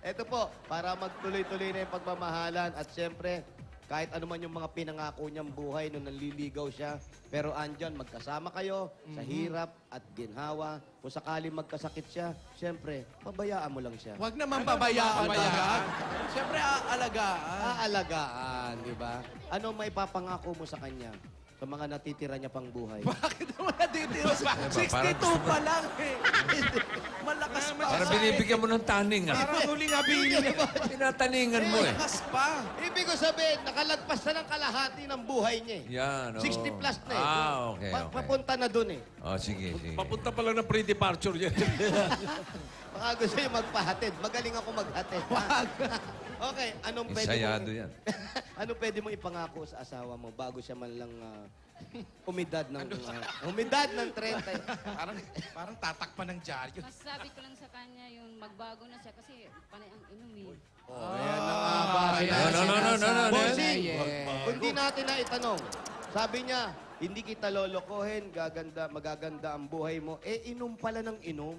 Ito po, para magtuloy-tuloy na yung pagmamahalan at siyempre, kahit ano man yung mga pinangako niyang buhay nung nanliligaw siya, pero andyan, magkasama kayo sa hirap at ginhawa. Kung sakali magkasakit siya, siyempre, pabayaan mo lang siya. Huwag naman pabayaan agad. Siyempre, aalagaan. Aalagaan, di ba? Ano may papangako mo sa kanya? Sa mga natitira niya pang buhay. Bakit naman natitiro sa... Parang 62 pa lang eh. Malakas pa. Para binibigyan mo ng taning Parang huling habilin. Tinataningan mo eh. Malakas pa. Ibig ko sabihin, nakalagpas na ng kalahati ng buhay niya eh. Yan, oo. 60 plus na eh. Okay. Papunta na dun eh. Oh, sige, sige. Papunta pa lang ng pre-departure yan. Baka gusto niyo magpahatid. Magaling ako maghatid. Okay, anong pwede Ensayado mo... yan. Anong pwede mo ipangako sa asawa mo bago siya man lang umidad ng... umidad ng 30? Parang tatakpan ng dyaryo. Masasabi ko lang sa kanya yung magbago na siya kasi panay ang inom eh. Ayan na nga ba? No. Bossing, kung di natin na itanong, sabi niya, hindi kita lolokohin, magaganda ang buhay mo. Eh, inom pala ng inom.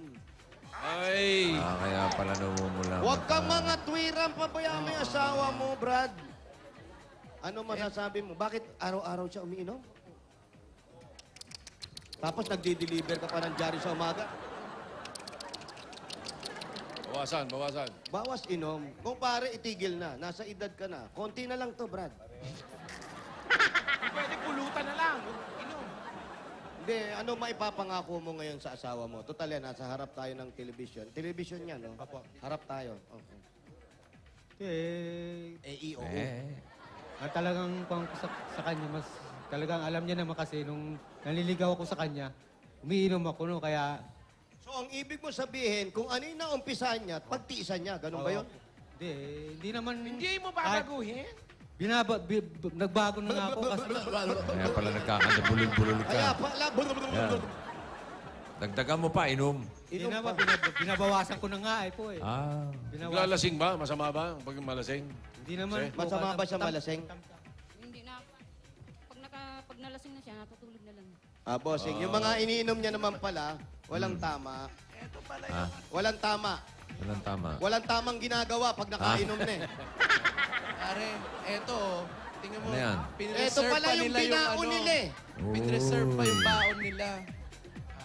Ay! Kaya pala namumula. Huwag kang mga tuwiran, pabayaan mo yung asawa mo, Brad. Ano masasabi mo? Bakit araw-araw siya umiinom? Tapos nagdi-deliver ka pa ng dyaryo sa umaga? Bawasan, bawasan. Bawas inom. Kung pare, itigil na. Nasa edad ka na. Konti na lang to, Brad. Pwede pulutan na lang. Inom. Hindi, ano maipapangako mo ngayon sa asawa mo? Total yan, nasa harap tayo ng television. Television yan, no? Apo. Harap tayo. Okay. Eh, oo. ang talagang pang sa kanya, mas talagang alam niya naman kasi nung naliligaw ako sa kanya, umiinom ako no, kaya... So, ang ibig mo sabihin, kung ano yung naumpisahan niya, pagtiisan niya. Ganun ba yun? Hindi naman... Hindi mo babaguhin. Nagbago na nga ako kasi... Kaya pala nagkakandabulol-bulol ka. Kaya pala... Yan. Dagdagan mo pa, inom. Hindi naman, binabawasan ko na nga po eh. Naglalasing ba? Masama ba pag malasing? Hindi naman po. Masama ba siya malasing? Hindi na, pag nalasing na siya, natutulog na lang. Bossing, yung mga iniinom niya naman pala, walang tama. Walang tama. Walang tama. Walang tamang ginagawa pag nakainom na eh. Pare, eto, tingnan mo. Ano yan? Ito Pinreserve pala pa yung nila binaon nila eh. Pinreserve pa yung baon nila.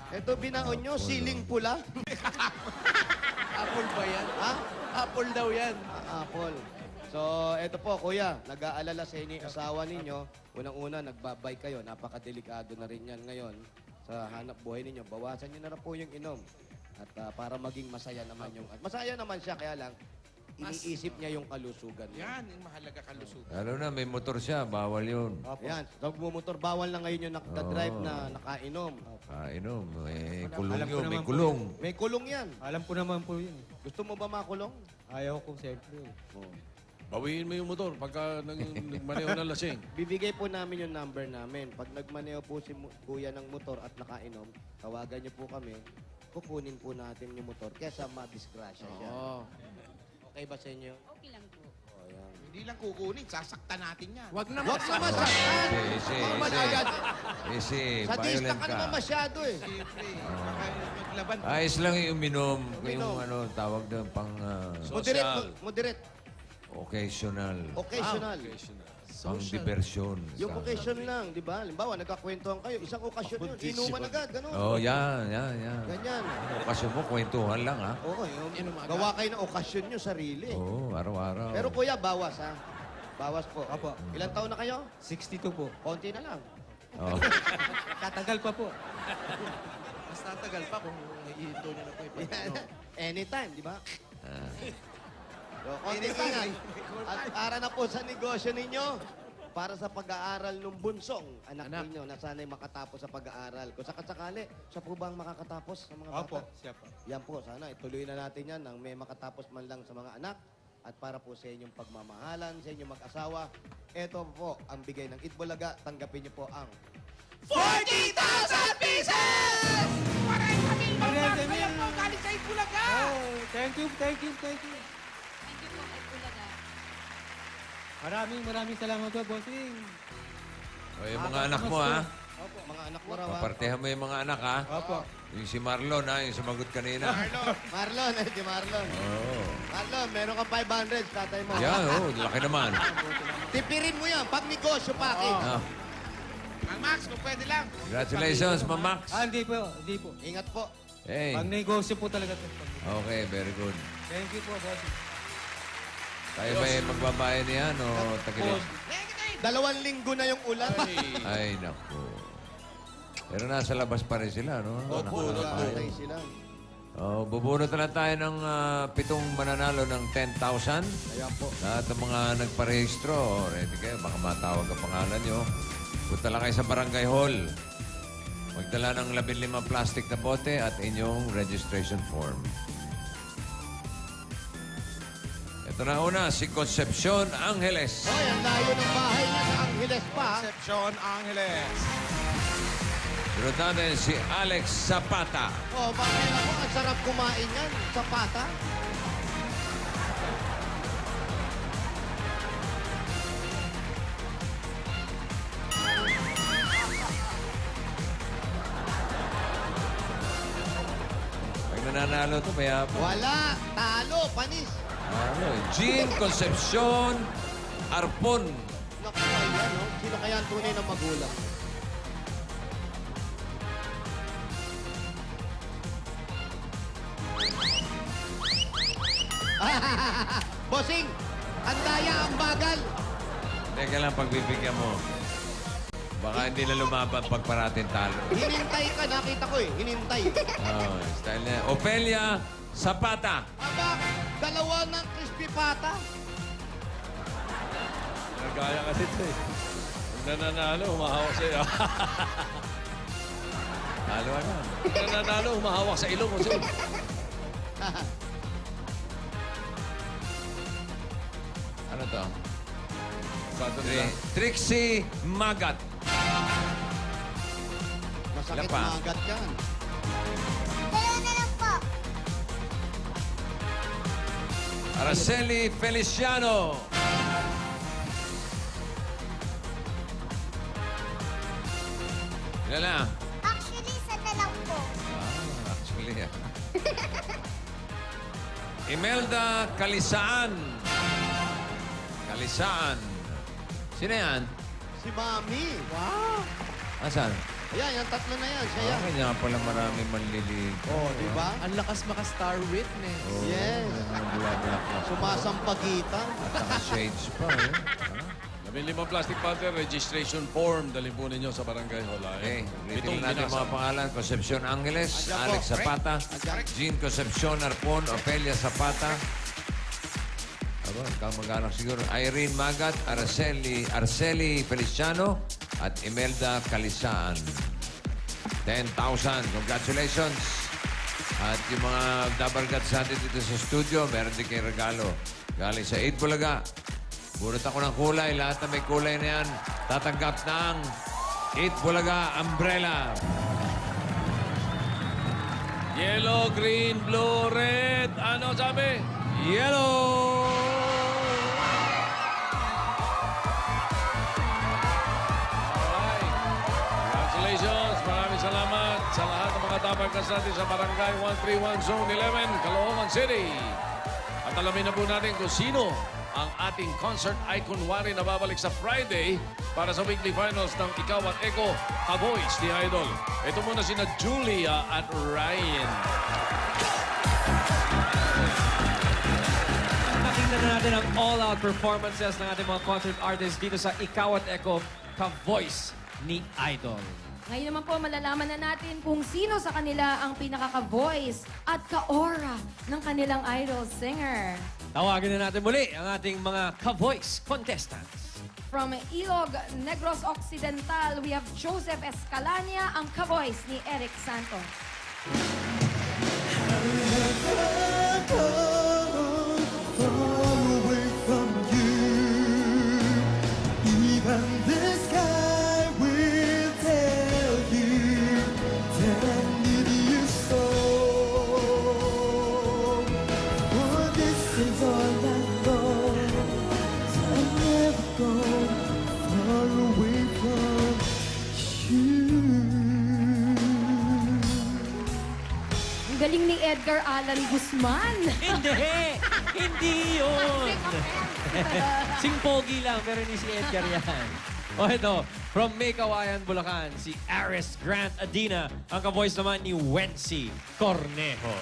Ito binaon nyo, siling pula. Apple ba yan? Ha? Apple daw yan. Apple. So, eto po, kuya, nag-aalala sa inyo yung asawa ninyo. Unang-una, nagbabay kayo. Napakadelikado na rin yan ngayon sa hanap buhay ninyo. Bawasan nyo na rin po yung inom. At para maging masaya naman yung... Masaya naman siya, kaya lang, iniisip niya yung kalusugan niya. Yan, yung mahalaga kalusugan. Lalo na, may motor siya. Bawal yun. Yan, nagmumotor, bawal na ngayon yung nakadrive na nakainom. Inom. May kulong Alam ko yun. May naman po kulong. May kulong yan. Alam ko naman po yun. Gusto mo ba makulong? Ayaw ko siyempre. Bawiin mo yung motor pagka nagmaneho ng lasing. Bibigay po namin yung number namin. Pag nagmaneho po si kuya ng motor at nakainom, tawagan niyo po kami. Kukunin po natin yung motor kesa madisgrasya siya. Okay ba sa inyo? Okay lang po. Hindi lang kukunin, sasaktan natin yan. Wag na Huwag naman saktan. Easy, Naman easy. agad. Easy, Sadista violent ka ka. naman masyado eh. Siyempre, maglaban. Ayos lang yung uminom. Uminom. Yung ano, tawag doon pang Moderate, moderate. occasional. Occasional. Pang diversyon. Yung occasion lang, di ba? Halimbawa, nagkakwentuhan kayo. Isang okasyon yun, inuman agad, ganun. Oh, yan. Ganyan. Okasyon mo, kwentuhan lang, ha? Oo, gawa kayo ng okasyon nyo, sarili. Oo, araw-araw. Pero kuya, bawas ha. Bawas po. Opo. Ilang taon na kayo? 62 po. Konti na lang. Oh. Tatagal pa po. Mas tatagal pa kung ihinto niyo na po yung Anytime, di ba? So, konti na lang. At para na po sa negosyo ninyo, para sa pag-aaral ng bunsong anak ninyo na sana'y makatapos sa pag-aaral. Kung sakasakali, siya po ba ang makakatapos sa mga bata? Opo, siya po. Yan po, sana ituloy na natin yan nang may makatapos man lang sa mga anak at para po sa inyong pagmamahalan, sa inyong mag-asawa. Ito po ang bigay ng Itbulaga. Tanggapin niyo po ang 40,000 pieces! Maraming Maraming kaya po, galing sa Itbulaga! Oh, thank you. Thank you po, Itbulaga. Maraming salamat po, bossing. O, yung mga anak mo, ha? Opo, mga anak mo raw. ha? Papartehan mo yung mga anak, ha? Opo. Yung si Marlon, ha? Yung sumagot kanina. Marlon, di Marlon. Oo. Marlon, meron kang 500, tatay mo. Yan, laki naman. Tipirin mo yan, pag negosyo pa, King. Ah, Ang Max, kung pwede lang. congratulations, Ma'am Max. Hindi po. Ingat po. Hey. Pag negosyo po talaga ito. Okay, very good. Thank you po, bossing. Tayo ba magbabayad niyan o tagilid? 2 linggo na yung ulan. Ay, naku. Pero nasa labas pa rin sila, no? Patay sila. Oh, bubunot na tayo ng 7 mananalo ng 10,000. Ayan po. Lahat ng mga nagparehistro, ready kayo, baka matawag ang pangalan nyo. Punta lang kayo sa Barangay Hall. Magdala ng 15 plastic na bote at inyong registration form. Ito na una, si Concepcion Angeles. Hoy, ang layo ng bahay niya sa Angeles pa. ha? Concepcion Angeles. Sunod natin si Alex Zapata. Oh, bakit ako? Ang sarap kumain yan. Sa pata. Pag nananalo ito, maya po. Wala. Talo. Panis. Ano, Jean Concepcion Arpon. Naku, ayan, no? Sino kaya ang tunay ng magulang? Bossing, ang daya, ang bagal. Teka lang, pagbibigyan mo. Baka hindi na lumaban pag parating talo. Hinintay ka, nakita ko eh. Hinintay. Oh, style niya. Ofelia Zapata. Aba, 2 ng crispy pata. Nagaya kasi ito eh. Pag nananalo, humahawak sa iyo. Talo na. Pag nananalo, humahawak sa ilong. Kasi Ano to? Bato nila. Trixie Magat. Masakit Ilan pa? magat yan. Araceli Feliciano. Ilan na? Actually, isa na lang po. Actually, Imelda Kalisaan. Kalisaan. Sino yan? Si Mami. Wow. Asan? Ayan, yung 3 na yan. Siya yan. Kanya pala marami manliligo. Oh, di ba? Ang lakas maka-star witness. Oh, Yes. Bulaklak. Sumasampagitan. At naka-shades pa, eh. 15 plastic powder, registration form. Dalhin po ninyo sa Barangay Hall. Okay, Pitong ulitin natin binasa. mga pangalan. Concepcion Angeles, Andyan po. Alex Zapata, Jean Concepcion Arpon, Ofelia Zapata. Aba, kamag-anak siguro. Irene Magat, Arceli Feliciano, at Imelda Kalisaan. 10,000. Congratulations. At yung mga dabargat sa atin dito sa studio, meron din kayo regalo. Galing sa 8 Bulaga. Bunot ako ng kulay. Lahat na may kulay na yan, tatanggap ng 8 Bulaga Umbrella. Yellow, green, blue, red. Ano sabi? Yellow! Alright. Congratulations. Maraming salamat sa lahat ng mga tabarkas natin sa Barangay 131 Zone 11, Caloocan City. At alamin na po natin kung sino ang ating concert icon wari na babalik sa Friday para sa weekly finals ng Ikaw at Eko Ka-Voice ni Idol. Ito muna sina Julia at Ryan. Nakinggan na natin ang all-out performances ng ating mga concert artists dito sa Ikaw at Eko Ka-Voice ni Idol. Ngayon naman po, malalaman na natin kung sino sa kanila ang pinakaka-voice at ka-aura ng kanilang idol singer. Tawagin na natin muli ang ating mga Ka-Voice contestants. From Ilog, Negros Occidental, we have Joseph Escalania, ang ka-voice ni Eric Santos. Ang galing ni Edgar Allan Guzman. Hindi! Hindi yun! Sing pogi lang, pero hindi si Edgar yan. O ito, from May Kawayan, Bulacan, si Aris Grant Adina, ang ka-voice naman ni Wency Cornejo.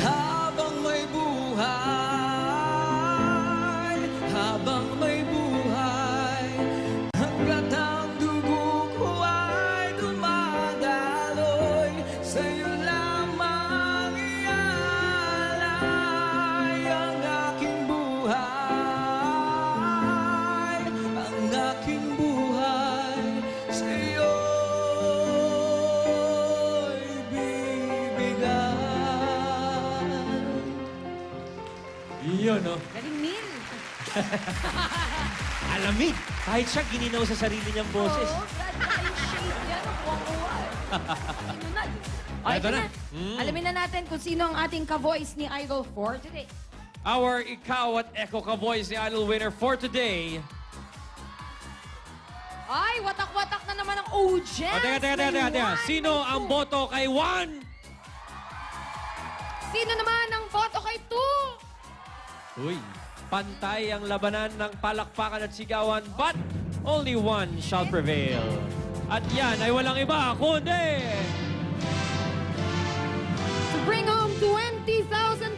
Habang may buhay, habang may buhay, hanggat ang dugo ko ay dumadaloy, sa'yo lamang ialay ang aking buhay, ang aking buhay, sa'yo'y bibigay. Yun, no? Galing, Neil. Alamig! Kahit siya gininaw sa sarili niyang boses. Oo, grabe na yung shade niya. Nakuha-kuha. Ano na? Okay, Ito na. Alamin na natin kung sino ang ating ka-voice ni Idol for today. Our Ikaw at Eko Ka-Voice ni Idol winner for today. Ay, watak-watak na naman ang audience. O, teka. Sino ang boto kay 1? Sino naman ang boto kay 2? Uy, pantay ang labanan ng palakpakan at sigawan, but only one shall prevail. At yan ay walang iba, kundi... To bring home 20,000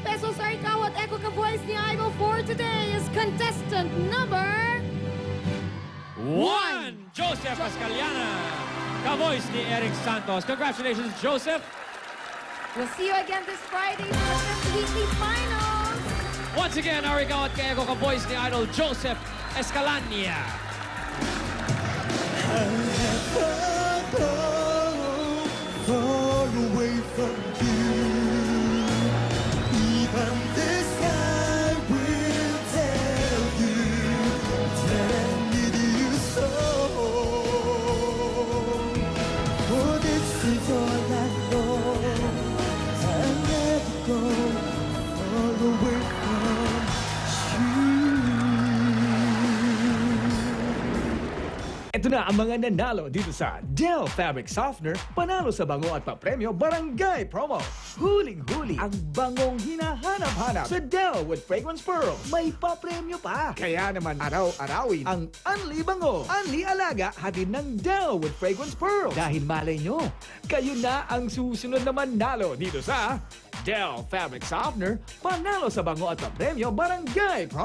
pesos our Ikaw at Eko Ka-Voice ni Idol for today is contestant number... 1! Joseph Escaliana, ka-voice ni Eric Santos. Congratulations, Joseph! We'll see you again this Friday for the fifth weekly finals. Once again, our Ikaw at Eko Ka-Voice ni Idol Joseph Escalania. Far away from you, even the sky will tell you that I need you so. For this is all I know. I'll never go far away from you. Ito na ang mga nanalo dito sa Dell Fabric Softener, panalo sa bango at papremyo Barangay Promo. Huling-huli ang bangong hinahanap-hanap sa Dell with Fragrance Pearls. May papremyo pa. Kaya naman araw-arawin ang Unli Bango, Unli Alaga, hatid ng Dell with Fragrance Pearls. Dahil malay nyo, kayo na ang susunod na manalo dito sa Dell Fabric Softener, panalo sa bango at papremyo Barangay Promo.